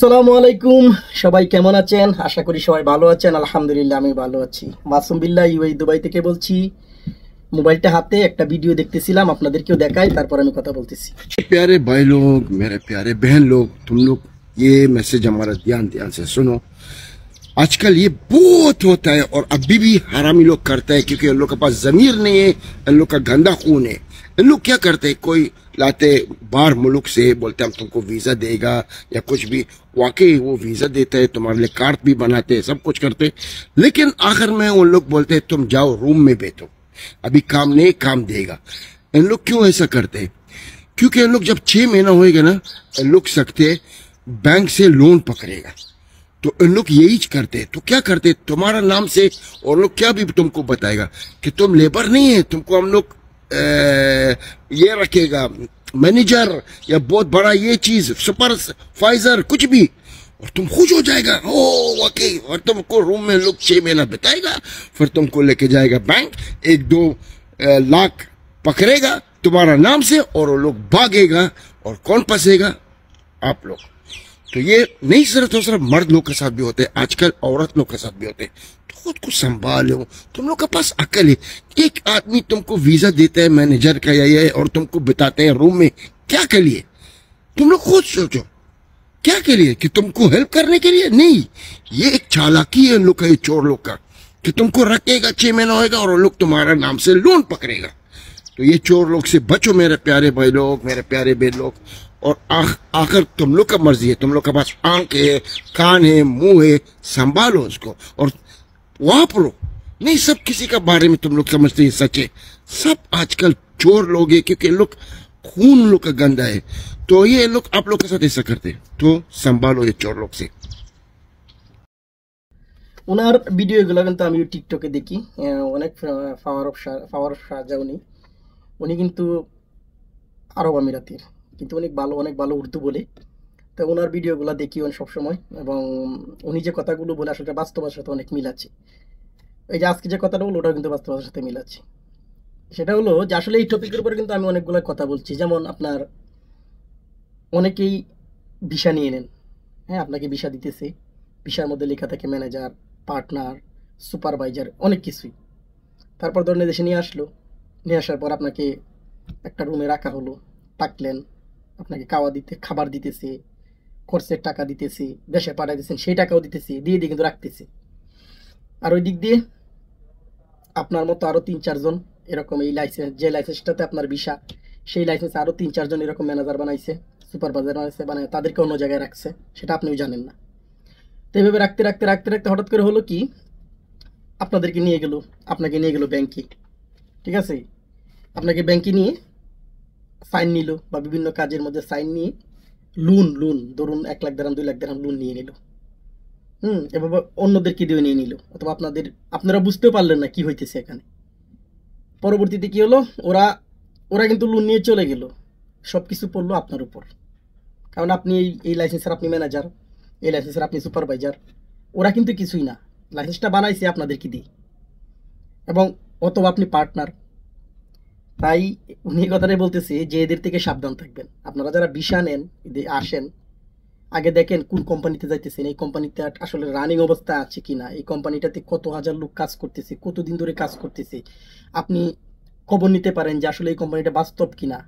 আসসালামু আলাইকুম। সবাই কেমন আছেন? আশা করি সবাই ভালো আছেন। আলহামদুলিল্লাহ আমি ভালো আছি। মাসুম বিল্লাহ ইউএই দুবাই থেকে বলছি। মোবাইলটা হাতে একটা ভিডিও দেখতেছিলাম, আপনাদেরকেও দেখাই, তারপর আমি কথা বলতেছি। प्यारे भाई लोग, मेरे प्यारे बहन लोग, तुम लोग ये मैसेज हमारा ध्यान ध्यान से सुनो। आजकल ये बहुत होता है और अभी भी हरामी लोग करता है, क्योंकि इन लोग के पास जमीर नहीं है, इन लोग का गंदा खून है। इन लोग क्या करते हैं, कोई लाते बाहर मुल्क से, बोलते हम तुमको वीजा देगा या कुछ भी, वाकई वो वीजा देता है, तुम्हारे लिए कार्ड भी बनाते हैं, सब कुछ करते हैं, लेकिन आखिर में उन लोग बोलते हैं तुम जाओ रूम में बैठो, अभी काम नहीं, काम देगा। इन लोग क्यों ऐसा करते हैं? क्योंकि इन लोग जब 6 महीना होएगा ना, इन लोग सकते बैंक से लोन पकड़ेगा, तो इन लोग यही करते हैं। तो क्या करते हैं, तुम्हारा नाम से और लोग क्या भी तुमको बताएगा कि तुम लेबर नहीं है, तुमको हम लोग ये रखेगा मैनेजर या बहुत बड़ा ये चीज सुपरवाइजर कुछ भी, और तुम खुश हो जाएगा, ओ वाकई, और तुमको रूम में लोग 6 महीना बिताएगा, फिर तुमको लेके जाएगा बैंक, 1-2 लाख पकड़ेगा तुम्हारा नाम से, और वो लोग भागेगा, और कौन फंसेगा? आप लोग। तो ये नहीं सिर्फ मर्द लोग के साथ भी होते हैं, आजकल औरत लोग के साथ भी होते हैं। तो खुद को संभालो, तुम लोग के पास अकल है। एक आदमी तुमको वीजा देता है मैनेजर का या ये, और तुमको बिताते हैं रूम में, क्या के लिए? तुम लोग खुद सोचो, क्या के लिए? कि तुमको हेल्प करने के लिए? नहीं, ये एक चालाकी है इन लोग का, ये चोर लोग का, कि तुमको रखेगा, 6 महीना होएगा और वो लोग तुम्हारा नाम से लोन पकड़ेगा। तो ये चोर लोग से बचो मेरे प्यारे भाई लोग, मेरे प्यारे बहन लोग। और आखिर तुम लोग का मर्जी है, तुम लोग के पास आंख है, कान है, मुंह है, संभालो उसको और वापरो। नहीं सब किसी का बारे में तुम लोग समझते हैं सच है, सब आजकल चोर लोग है, क्योंकि लोग खून लोग का गंदा है। तो ये लोग आप लोग के साथ ऐसा करते हैं, तो संभालो ये चोर लोग से। ওনার ভিডিওগুলো কিন্তু আমি টিকটকে দেখি, অনেক পাওয়ার অফ শাহজাহ উনি কিন্তু আরব আমিরাতের, কিন্তু অনেক ভালো উর্দু বলে। তো ওনার ভিডিওগুলো দেখি অনেক সবসময়, এবং উনি যে কথাগুলো বলে আসলে বাস্তবের সাথে অনেক মিল আছে। এই যে আজকে যে কথাটা বললো ওটাও কিন্তু বাস্তবের সাথে মিল আছে। সেটা হলো যে আসলে এই টপিকের উপরে কিন্তু আমি অনেকগুলো কথা বলছি। যেমন আপনার অনেকেই ভিসা নিয়ে নেন, হ্যাঁ, আপনাকে ভিসা দিতেছে, ভিসার মধ্যে লেখা থাকে ম্যানেজার, পার্টনার, সুপারভাইজার, অনেক কিছুই। তারপর ধরেন দেশে নিয়ে আসলো, নিয়ে আসার পর আপনাকে একটা রুমে রাখা হলো, থাকলেন, আপনাকে খাবার দিতেছে, খরচের টাকা দিতেছে, দেশে পাঠাই দিচ্ছেন সেই টাকাও দিতেছে, দিয়ে দিয়ে কিন্তু রাখতেছে। আর ওই দিক দিয়ে আপনার মতো আরও 3-4 জন এরকম এই লাইসেন্স, যে লাইসেন্সটাতে আপনার ভিসা, সেই লাইসেন্সে আরও 3-4 জন এরকম ম্যানেজার বানাইছে, সুপারভাইজার বানায় তাদেরকে অন্য জায়গায় রাখছে, সেটা আপনিও জানেন না। তো এইভাবে রাখতে রাখতে রাখতে রাখতে হঠাৎ করে হলো কি, আপনাকে নিয়ে গেল ব্যাংকে, ঠিক আছে, আপনাকে ব্যাংকে নিয়ে সাইন নিল, বা বিভিন্ন কাজের মধ্যে সাইন নিয়ে লোন ধরুন 1 লাখ দিরহাম 2 লাখ দিরহাম লোন নিয়ে নিল, এভাবে অন্যদেরকে দিয়ে নিয়ে নিল, অথবা আপনারা বুঝতেও পারলেন না কি হইতেছে এখানে। পরবর্তীতে কি হলো, ওরা কিন্তু লোন নিয়ে চলে গেল, সব কিছু পড়লো আপনার উপর, কারণ আপনি এই লাইসেন্সের আপনি ম্যানেজার, এই লাইসেন্সের আপনি সুপারভাইজার, ওরা কিন্তু কিছুই না, লাইসেন্সটা বানাইছে আপনাদেরকে দিয়ে, এবং অথবা আপনি পার্টনার। তাই উনি কথাটাই বলতেছে যে এদের থেকে সাবধান থাকবেন। আপনারা যারা ভিসা নেন, আসেন, আগে দেখেন কোন কোম্পানিতে যাইতেছেন, এই কোম্পানিতে আসলে রানিং অবস্থা আছে কিনা, এই কোম্পানিটাতে কত হাজার লোক কাজ করতেছে, কতদিন ধরে কাজ করতেছে, আপনি খবর নিতে পারেন যে আসলে এই কোম্পানিটা বাস্তব কিনা,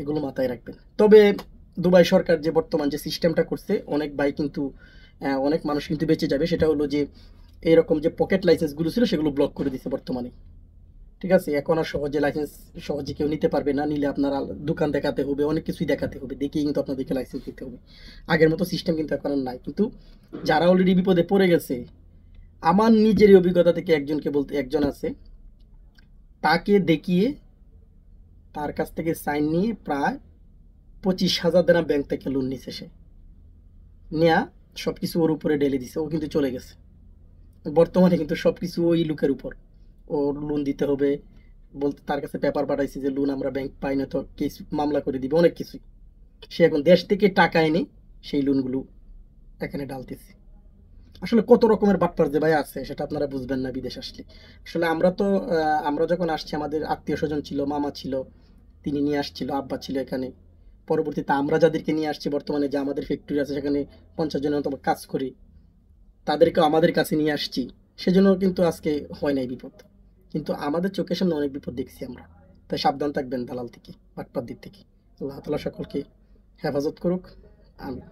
এগুলো মাথায় রাখবেন। তবে দুবাই সরকার যে বর্তমান যে সিস্টেমটা করছে, অনেক মানুষ কিন্তু বেঁচে যাবে। সেটা হলো যে এইরকম যে পকেট লাইসেন্সগুলো ছিল সেগুলো ব্লক করে দিচ্ছে বর্তমানে, ঠিক আছে। এখন আর সহজে কেউ নিতে পারবে না, নিলে আপনার দোকান দেখাতে হবে, অনেক কিছুই দেখাতে হবে, দেখেই কিন্তু আপনাদেরকে লাইসেন্স দিতে হবে। আগের মতো সিস্টেম কিন্তু এখন আর নাই। কিন্তু যারা অলরেডি বিপদে পড়ে গেছে, আমার নিজেরই অভিজ্ঞতা থেকে একজন আছে, তাকে দেখিয়ে তার কাছ থেকে সাইন নিয়ে প্রায় 25,000 দিরহাম ব্যাংক থেকে লোন নিছে, সে নেয়া সব কিছু ওর উপরে ঢেলে দিছে, ও কিন্তু চলে গেছে। বর্তমানে কিন্তু সব কিছু ওই লোকের উপর, ওর লোন দিতে হবে বলতে তার কাছে পেপার পাঠাইছে যে লোন আমরা ব্যাংক পাই না, তো কেস মামলা করে দিবে, অনেক কিছুই। সে এখন দেশ থেকে টাকা এনে সেই লোনগুলো এখানে ডালতেছে। আসলে কত রকমের বাটপার যে ভাই আছে সেটা আপনারা বুঝবেন না বিদেশ আসলে। আসলে আমরা যখন আসছি, আমাদের আত্মীয় স্বজন ছিল, মামা ছিল, তিনি নিয়ে আসছিল, আব্বা ছিল এখানে, পরবর্তীতে আমরা যাদেরকে নিয়ে আসছি বর্তমানে, যে আমাদের ফ্যাক্টরি আছে সেখানে 50 জনের মতো কাজ করি, তাদেরকেও আমাদের কাছে নিয়ে আসছি, সেজন্য কিন্তু আজকে হয় নাই বিপদ। কিন্তু আমাদের চোখের সামনে অনেক বিপদ দেখছি আমরা। তাই সাবধান থাকবেন দালাল থেকে, বাটপার দিক থেকে। আল্লাহ তাআলা সকলকে হেফাজত করুক। আমিন।